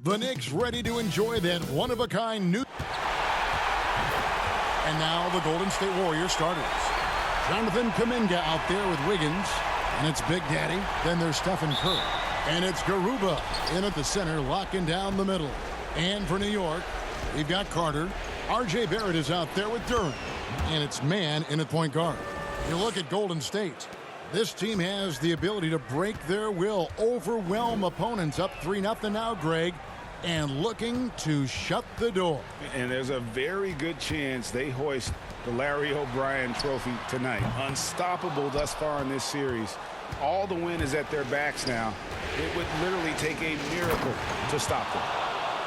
The Knicks ready to enjoy that one-of-a-kind new... And now the Golden State Warriors starters. Jonathan Kuminga out there with Wiggins. And it's Big Daddy. Then there's Stephen Curry. And it's Garuba in at the center, locking down the middle. And for New York, we've got Carter. R.J. Barrett is out there with Durant. And it's Mann in at point guard. You look at Golden State. This team has the ability to break their will, overwhelm opponents up 3-0 now, Greg, and looking to shut the door. And there's a very good chance they hoist the Larry O'Brien trophy tonight. Unstoppable thus far in this series. All the wind is at their backs now. It would literally take a miracle to stop them.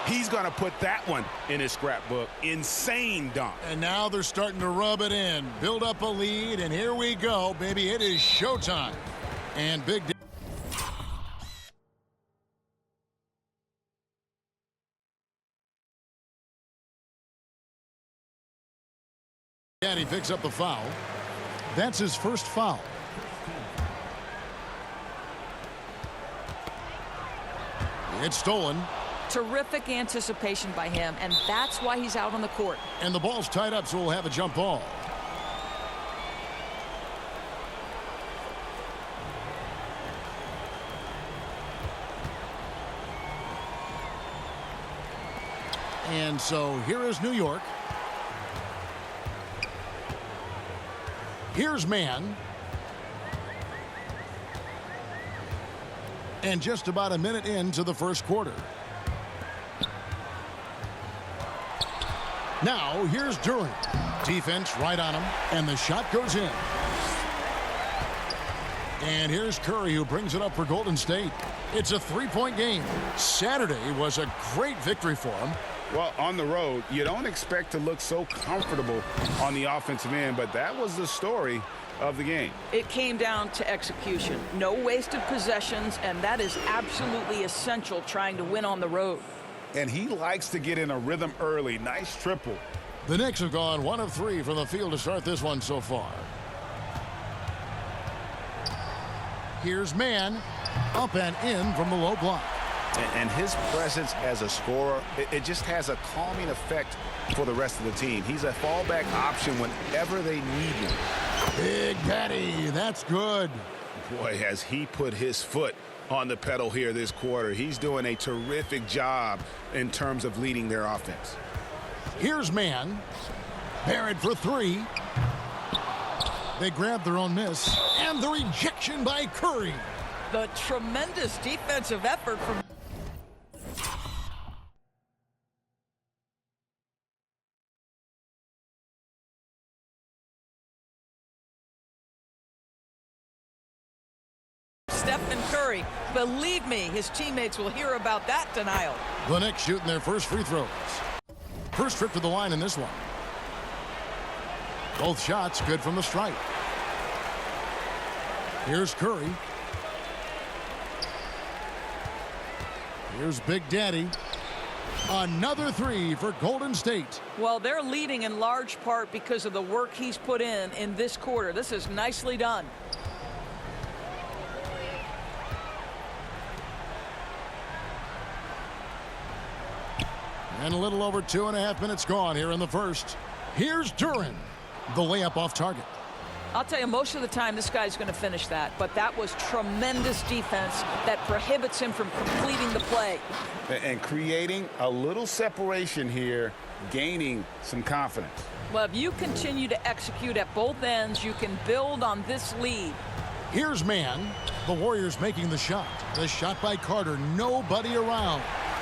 He's going to put that one in his scrapbook. Insane dunk. And now they're starting to rub it in, build up a lead, and here we go, baby. It is showtime. And Big Daddy picks up the foul. That's his first foul. It's stolen. Terrific anticipation by him, and that's why he's out on the court. And the ball's tied up, so we'll have a jump ball. And so here is New York. Here's Mann. And just about a minute into the first quarter. Now, here's Durant. Defense right on him, and the shot goes in. And here's Curry, who brings it up for Golden State. It's a three-point game. Saturday was a great victory for him. Well, on the road, you don't expect to look so comfortable on the offensive end, but that was the story of the game. It came down to execution. No wasted possessions, and that is absolutely essential trying to win on the road. And he likes to get in a rhythm early. Nice triple. The Knicks have gone 1 of 3 from the field to start this one so far. Here's Mann, up and in from the low block. And his presence as a scorer, it just has a calming effect for the rest of the team. He's a fallback option whenever they need him. Big Daddy, that's good. Boy, has he put his foot on the pedal here this quarter. He's doing a terrific job in terms of leading their offense. Here's Mann. Barrett for 3. They grab their own miss. And the rejection by Curry. The tremendous defensive effort from... Stephen Curry. Believe me, his teammates will hear about that denial. The Knicks shooting their first free throws. First trip to the line in this one. Both shots good from the stripe. Here's Curry. Here's Big Daddy. Another 3 for Golden State. Well, they're leading in large part because of the work he's put in this quarter. This is nicely done. And a little over 2.5 minutes gone here in the first. Here's Durant. The layup off target. I'll tell you, most of the time this guy's going to finish that, but that was tremendous defense that prohibits him from completing the play. And creating a little separation here, gaining some confidence. Well, if you continue to execute at both ends, you can build on this lead. Here's Mann. The Warriors making the shot. The shot by Carter. Nobody around.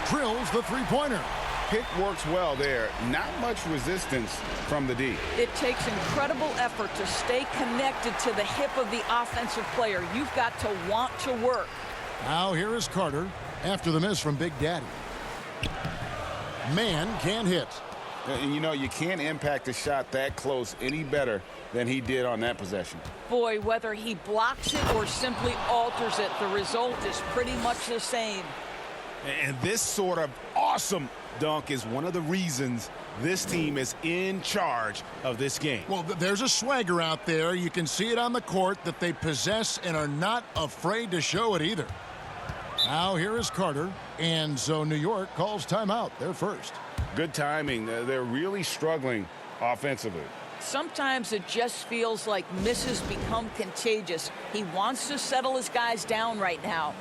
Drills the three-pointer. Pick works well there. Not much resistance from the D. It takes incredible effort to stay connected to the hip of the offensive player. You've got to want to work. Now here is Carter after the miss from Big Daddy. Mann can't hit. And you know, you can't impact a shot that close any better than he did on that possession. Boy, whether he blocks it or simply alters it, the result is pretty much the same. And this sort of awesome dunk is one of the reasons this team is in charge of this game. Well, there's a swagger out there. You can see it on the court that they possess and are not afraid to show it either. Now here is Carter. And so New York calls timeout. They're first. Good timing. They're really struggling offensively. Sometimes it just feels like misses become contagious. He wants to settle his guys down right now.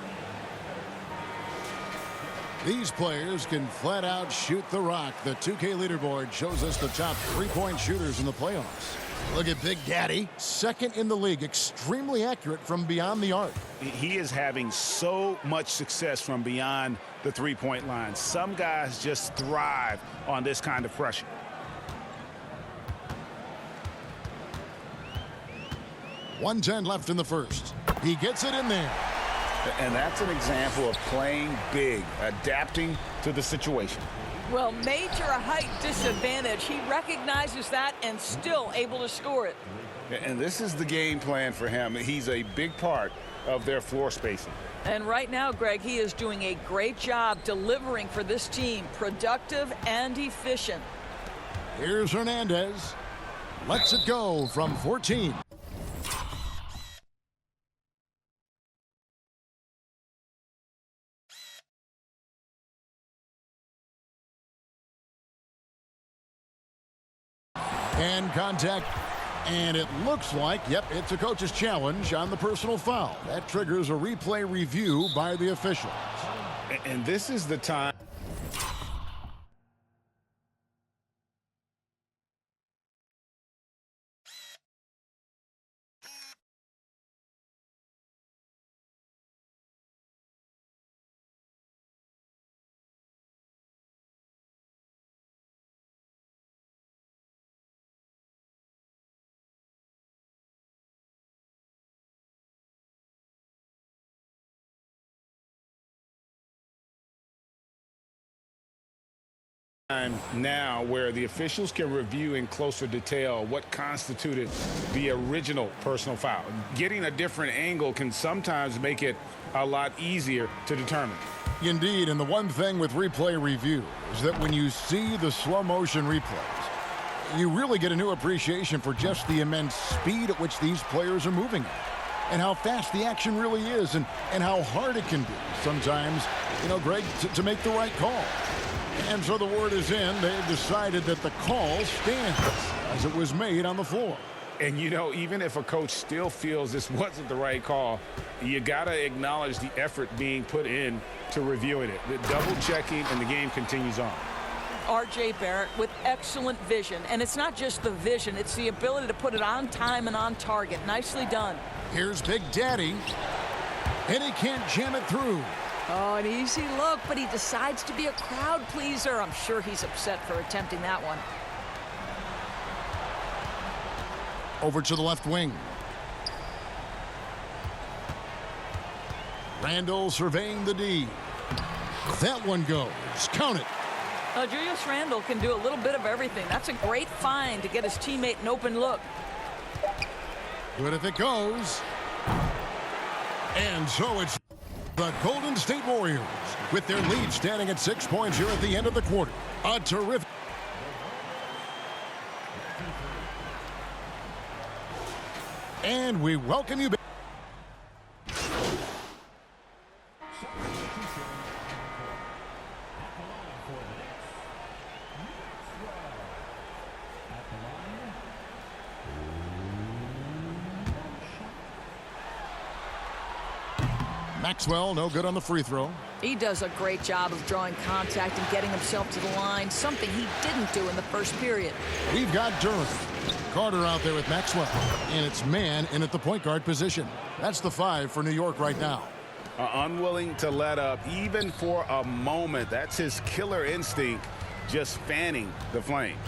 These players can flat out shoot the rock. The 2K leaderboard shows us the top three-point shooters in the playoffs. Look at Big Daddy, second in the league, extremely accurate from beyond the arc. He is having so much success from beyond the three-point line. Some guys just thrive on this kind of pressure. .110 left in the first. He gets it in there. And that's an example of playing big, adapting to the situation. Well, major height disadvantage. He recognizes that and still able to score it. And this is the game plan for him. He's a big part of their floor spacing. And right now, Greg, he is doing a great job delivering for this team, productive and efficient. Here's Hernandez. Lets it go from 14. And contact, and it looks like, yep, it's a coach's challenge on the personal foul. That triggers a replay review by the officials. And this is the time. Now where the officials can review in closer detail what constituted the original personal foul. Getting a different angle can sometimes make it a lot easier to determine. Indeed, and the one thing with replay review is that when you see the slow motion replays, you really get a new appreciation for just the immense speed at which these players are moving at, and how fast the action really is, and how hard it can be sometimes, Greg, to make the right call. And so the word is in. They've decided that the call stands as it was made on the floor. And, even if a coach still feels this wasn't the right call, you got to acknowledge the effort being put in to reviewing it. The double checking, and the game continues on. R.J. Barrett with excellent vision. And it's not just the vision. It's the ability to put it on time and on target. Nicely done. Here's Big Daddy. And he can't jam it through. Oh, an easy look, but he decides to be a crowd pleaser. I'm sure he's upset for attempting that one. Over to the left wing. Randle surveying the D. That one goes. Count it. Julius Randle can do a little bit of everything. That's a great find to get his teammate an open look. Good if it goes. And so it's the Golden State Warriors with their lead standing at 6 points here at the end of the quarter. A terrific. And we welcome you back. Maxwell, no good on the free throw. He does a great job of drawing contact and getting himself to the line, something he didn't do in the first period. We've got Durham. Carter out there with Maxwell. And it's man in at the point guard position. That's the 5 for New York right now. Unwilling to let up even for a moment. That's his killer instinct, just fanning the flames.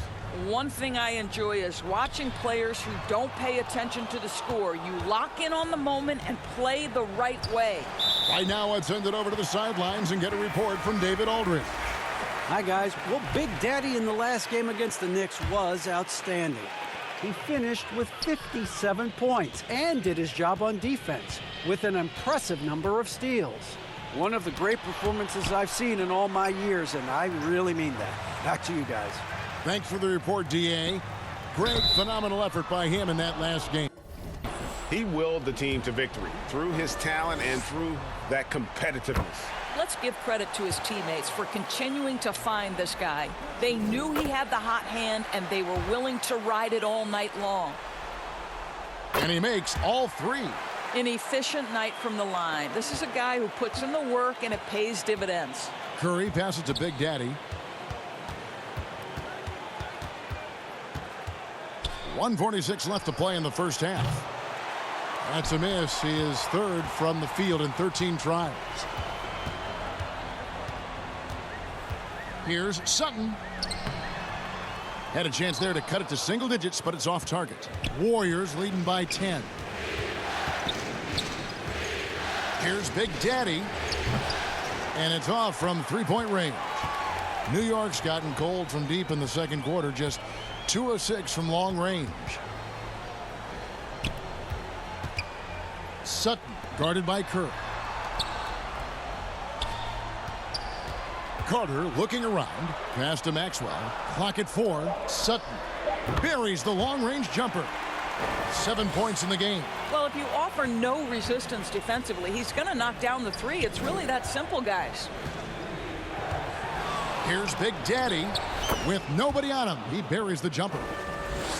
One thing I enjoy is watching players who don't pay attention to the score. You lock in on the moment and play the right way. Right now, let's send it over to the sidelines and get a report from David Aldridge. Hi, guys. Well, Big Daddy in the last game against the Knicks was outstanding. He finished with 57 points and did his job on defense with an impressive number of steals. One of the great performances I've seen in all my years, and I really mean that. Back to you guys. Thanks for the report, D.A. Great, phenomenal effort by him in that last game. He willed the team to victory through his talent and through that competitiveness. Let's give credit to his teammates for continuing to find this guy. They knew he had the hot hand, and they were willing to ride it all night long. And he makes all three. An efficient night from the line. This is a guy who puts in the work, and it pays dividends. Curry passes to Big Daddy. 1:46 left to play in the first half. That's a miss. He is third from the field in 13 tries. Here's Sutton. Had a chance there to cut it to single digits, but it's off target. Warriors leading by 10. Here's Big Daddy. And it's off from three-point range. New York's gotten cold from deep in the second quarter, just 2 of 6 from long range. Sutton guarded by Kerr. Carter looking around. Pass to Maxwell. Clock at 4. Sutton buries the long-range jumper. 7 points in the game. Well, if you offer no resistance defensively, he's going to knock down the three. It's really that simple, guys. Here's Big Daddy with nobody on him. He buries the jumper.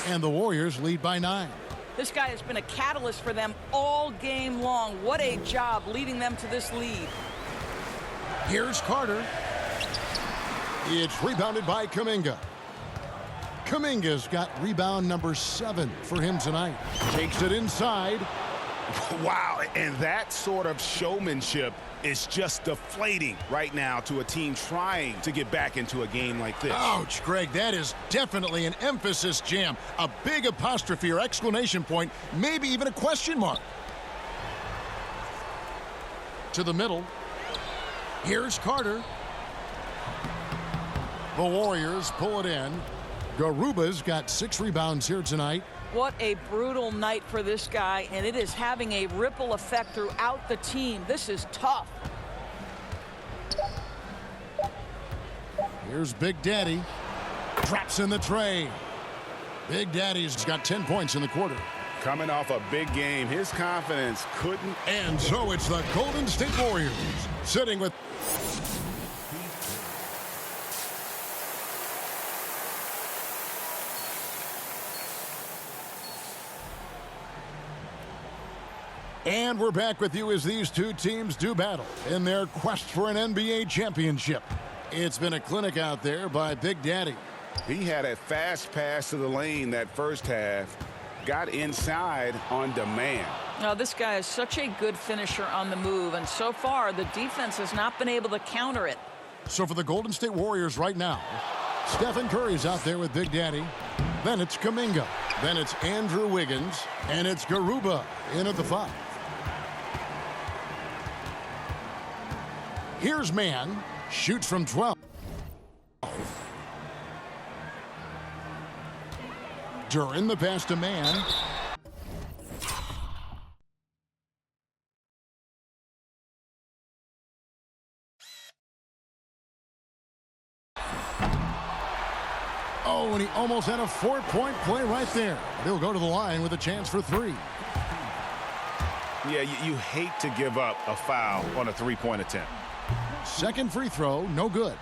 And the Warriors lead by 9. This guy has been a catalyst for them all game long. What a job leading them to this lead. Here's Carter. It's rebounded by Kuminga. Kuminga's got rebound number 7 for him tonight. Takes it inside. Wow, and that sort of showmanship is just deflating right now to a team trying to get back into a game like this. Ouch, Greg, that is definitely an emphasis jam. A big apostrophe or exclamation point, maybe even a question mark. To the middle. Here's Carter. The Warriors pull it in. Garuba's got 6 rebounds here tonight. What a brutal night for this guy, and it is having a ripple effect throughout the team. This is tough. Here's Big Daddy. Drops in the tray. Big Daddy's got 10 points in the quarter. Coming off a big game, his confidence couldn't. And so it's the Golden State Warriors sitting with... And we're back with you as these two teams do battle in their quest for an NBA championship. It's been a clinic out there by Big Daddy. He had a fast pass to the lane that first half. Got inside on demand. Now, this guy is such a good finisher on the move, and so far the defense has not been able to counter it. So for the Golden State Warriors right now, Stephen Curry's out there with Big Daddy. Then it's Kuminga. Then it's Andrew Wiggins. And it's Garuba in at the 5. Here's Mann. Shoots from 12. During the pass to Mann. Oh, and he almost had a 4-point play right there. He'll go to the line with a chance for 3. Yeah, you hate to give up a foul on a 3-point attempt. Second free throw, no good.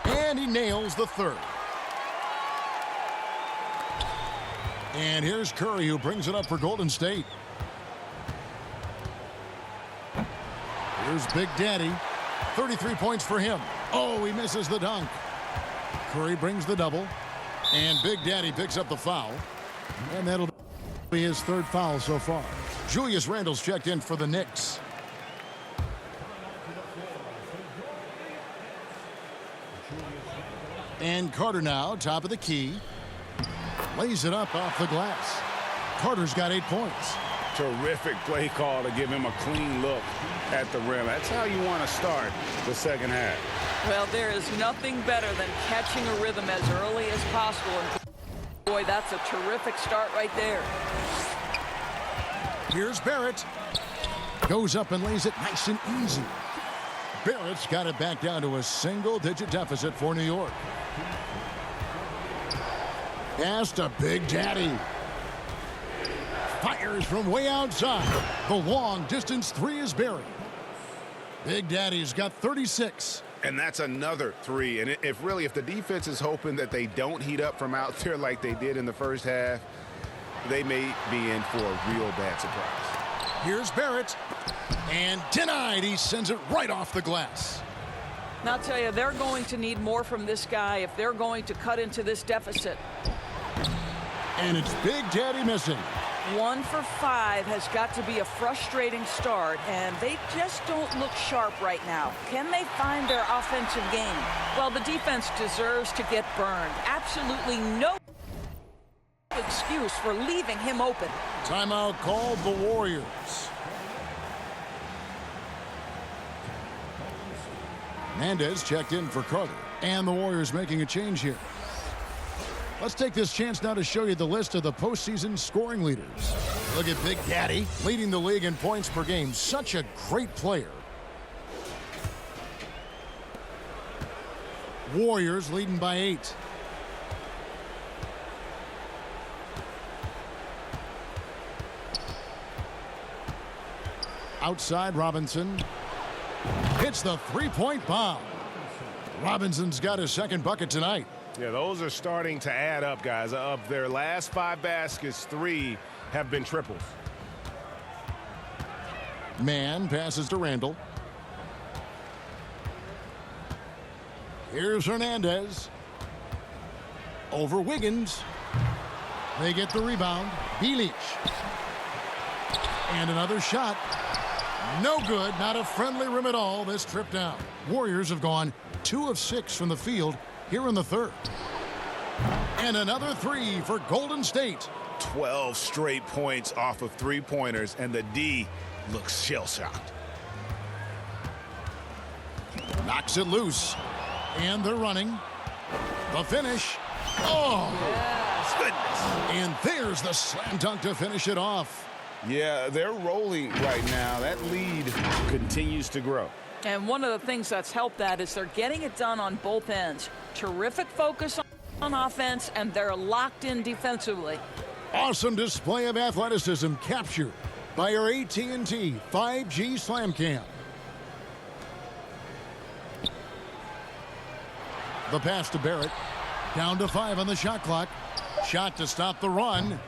And he nails the 3rd. And here's Curry, who brings it up for Golden State. Here's Big Daddy. 33 points for him. Oh, he misses the dunk. Curry brings the double. And Big Daddy picks up the foul. And that'll be his 3rd foul so far. Julius Randle's checked in for the Knicks. And Carter now, top of the key. Lays it up off the glass. Carter's got 8 points. Terrific play call to give him a clean look at the rim. That's how you want to start the second half. Well, there is nothing better than catching a rhythm as early as possible. And boy, that's a terrific start right there. Here's Barrett. Goes up and lays it nice and easy. Barrett's got it back down to a single-digit deficit for New York. Pass to Big Daddy. Fires from way outside. The long distance three is buried. Big Daddy's got 36. And that's another three. And if the defense is hoping that they don't heat up from out there like they did in the first half, they may be in for a real bad surprise. Here's Barrett. And denied. He sends it right off the glass. Now, I'll tell you, they're going to need more from this guy if they're going to cut into this deficit. And it's Big Daddy missing. 1 for 5 has got to be a frustrating start, and they just don't look sharp right now. Can they find their offensive game? Well, the defense deserves to get burned. Absolutely no excuse for leaving him open. Timeout called the Warriors. Hernandez checked in for Carter, and the Warriors making a change here. Let's take this chance now to show you the list of the postseason scoring leaders. Look at Big Daddy leading the league in points per game. Such a great player. Warriors leading by 8. Outside Robinson. Hits the three-point bomb. Robinson's got his second bucket tonight. Yeah, those are starting to add up, guys. Of their last 5 baskets, 3 have been triples. Man passes to Randall. Here's Hernandez. Over Wiggins. They get the rebound. Bilic. And another shot. No good. Not a friendly rim at all this trip down. Warriors have gone 2 of 6 from the field here in the third. And another 3 for Golden State. 12 straight points off of three-pointers, and the D looks shell-shocked. Knocks it loose. And they're running. The finish. Oh! Yes. Goodness. And there's the slam dunk to finish it off. Yeah, they're rolling right now. That lead continues to grow. And one of the things that's helped that is they're getting it done on both ends. Terrific focus on offense, and they're locked in defensively. Awesome display of athleticism captured by our AT&T 5G Slam Cam. The pass to Barrett. Down to 5 on the shot clock. Shot to stop the run.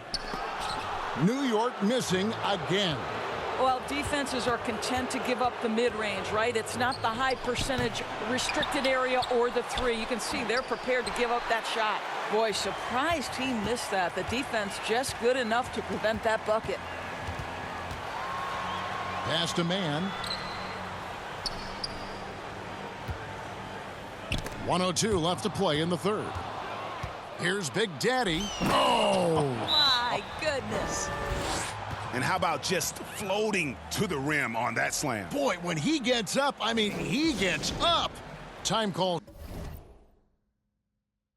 New York missing again. Well, defenses are content to give up the mid-range, right? It's not the high percentage restricted area or the 3. You can see they're prepared to give up that shot. Boy, surprised he missed that. The defense just good enough to prevent that bucket. Pass to Man. 1:02 left to play in the third. Here's Big Daddy. Oh! My goodness. And how about just floating to the rim on that slam? Boy, when he gets up, I mean, he gets up. Time call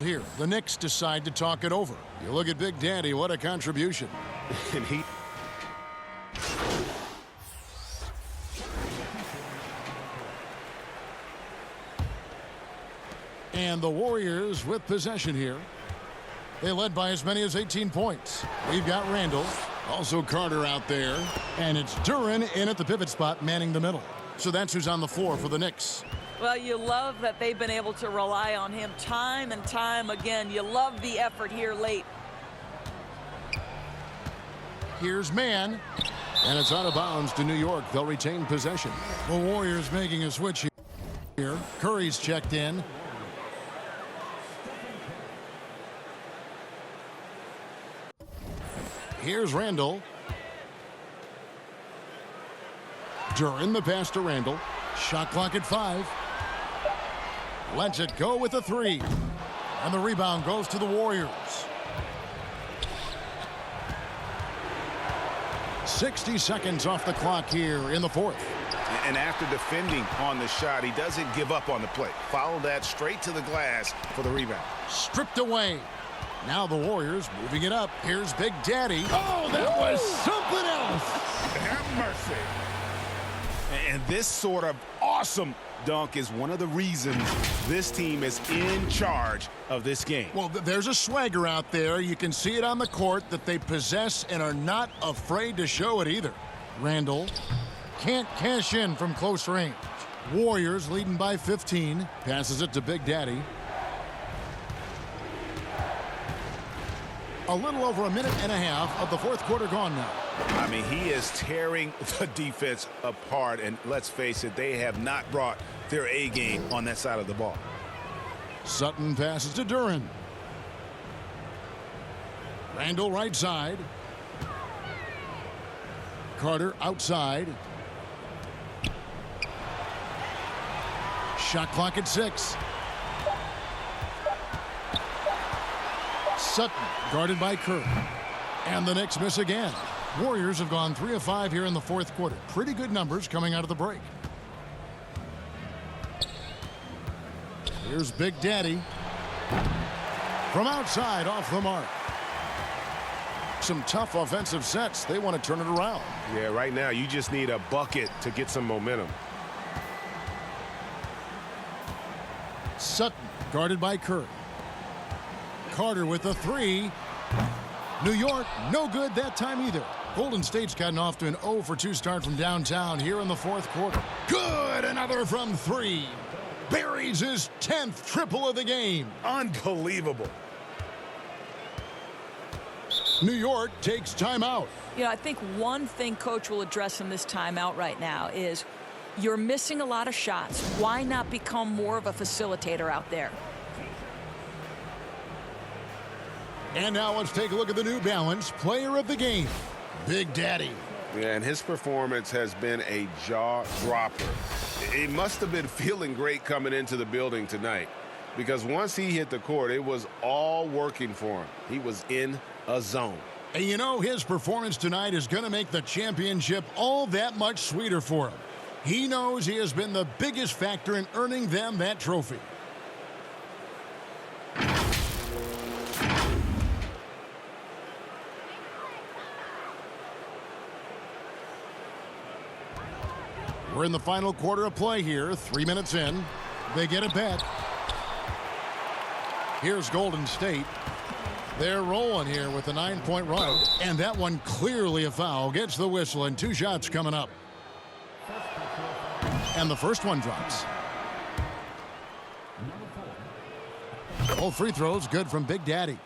here. The Knicks decide to talk it over. You look at Big Daddy, what a contribution. And he... And the Warriors with possession here. They led by as many as 18 points. We've got Randall, also Carter out there, and it's Duren in at the pivot spot, manning the middle. So that's who's on the floor for the Knicks. Well, you love that they've been able to rely on him time and time again. You love the effort here late. Here's Man, and it's out of bounds to New York. They'll retain possession. The Warriors making a switch here. Curry's checked in. Here's Randall. Duren the pass to Randall. Shot clock at 5. Lets it go with a 3. And the rebound goes to the Warriors. 60 seconds off the clock here in the fourth. And after defending on the shot, he doesn't give up on the play. Follow that straight to the glass for the rebound. Stripped away. Now the Warriors moving it up. Here's Big Daddy. Oh, that was something else. Have mercy. And this sort of awesome dunk is one of the reasons this team is in charge of this game. Well, there's a swagger out there. You can see it on the court that they possess and are not afraid to show it either. Randall can't cash in from close range. Warriors leading by 15. Passes it to Big Daddy. A little over a minute and a half of the fourth quarter gone now. I mean, he is tearing the defense apart, and let's face it, they have not brought their A game on that side of the ball. Sutton passes to Duren. Randall right side. Carter outside. Shot clock at 6. Sutton guarded by Kerr. And the Knicks miss again. Warriors have gone 3 of 5 here in the fourth quarter. Pretty good numbers coming out of the break. Here's Big Daddy. From outside off the mark. Some tough offensive sets. They want to turn it around. Yeah, right now you just need a bucket to get some momentum. Sutton guarded by Kerr. Carter with the 3. New York, no good that time either. Golden State's gotten off to an 0 for 2 start from downtown here in the fourth quarter. Good, another from 3. Buries his 10th triple of the game. Unbelievable. New York takes timeout. You know, I think one thing Coach will address in this timeout right now is you're missing a lot of shots. Why not become more of a facilitator out there? And now let's take a look at the New Balance player of the game, Big Daddy. Yeah, and his performance has been a jaw-dropper. He must have been feeling great coming into the building tonight, because once he hit the court, it was all working for him. He was in a zone. And you know, his performance tonight is going to make the championship all that much sweeter for him. He knows he has been the biggest factor in earning them that trophy. We're in the final quarter of play here. 3 minutes in. They get it back. Here's Golden State. They're rolling here with a 9-point run. And that one clearly a foul. Gets the whistle and 2 shots coming up. And the first one drops. All free throws good from Big Daddy.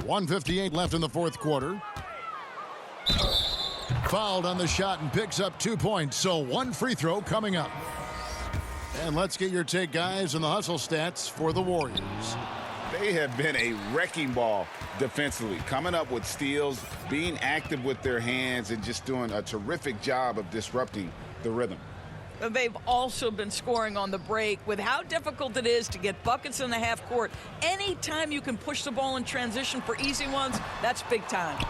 1:58 left in the fourth quarter. Fouled on the shot and picks up 2 points. So 1 free throw coming up. And let's get your take, guys, on the hustle stats for the Warriors. They have been a wrecking ball defensively, coming up with steals, being active with their hands, and just doing a terrific job of disrupting the rhythm. They've also been scoring on the break. With how difficult it is to get buckets in the half court, anytime you can push the ball in transition for easy ones, that's big time.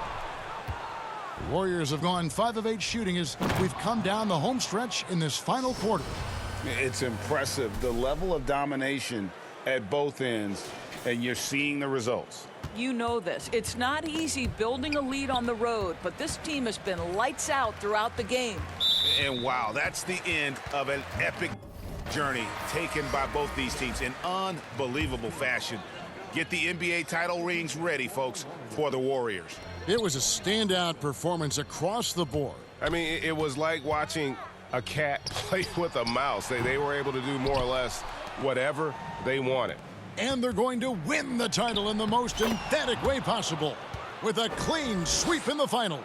The Warriors have gone 5 of 8 shooting as we've come down the home stretch in this final quarter. It's impressive, the level of domination at both ends, and you're seeing the results. You know this. It's not easy building a lead on the road, but this team has been lights out throughout the game. And wow, that's the end of an epic journey taken by both these teams in unbelievable fashion. Get the NBA title rings ready, folks, for the Warriors. It was a standout performance across the board. I mean, it was like watching a cat play with a mouse. They were able to do more or less whatever they wanted. And they're going to win the title in the most emphatic way possible with a clean sweep in the finals.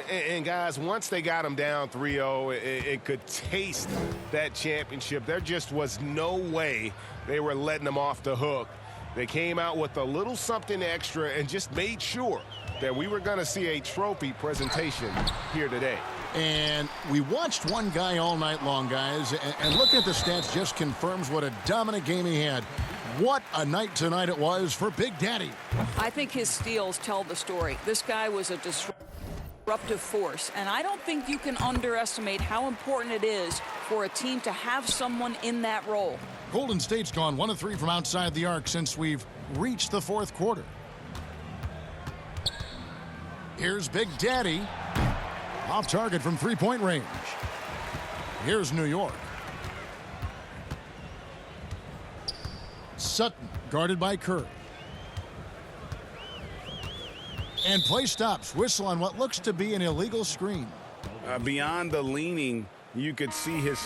And guys, once they got them down 3-0, it could taste that championship. There just was no way they were letting them off the hook. They came out with a little something extra and just made sure that we were going to see a trophy presentation here today. And we watched one guy all night long, guys, and looking at the stats just confirms what a dominant game he had. What a night tonight it was for Big Daddy. I think his steals tell the story. This guy was a disruptive force, and I don't think you can underestimate how important it is for a team to have someone in that role. Golden State's gone 1 of 3 from outside the arc since we've reached the fourth quarter. Here's Big Daddy. Off target from three-point range. Here's New York. Sutton guarded by Curry. And play stops. Whistle on what looks to be an illegal screen. Beyond the leaning, you could see his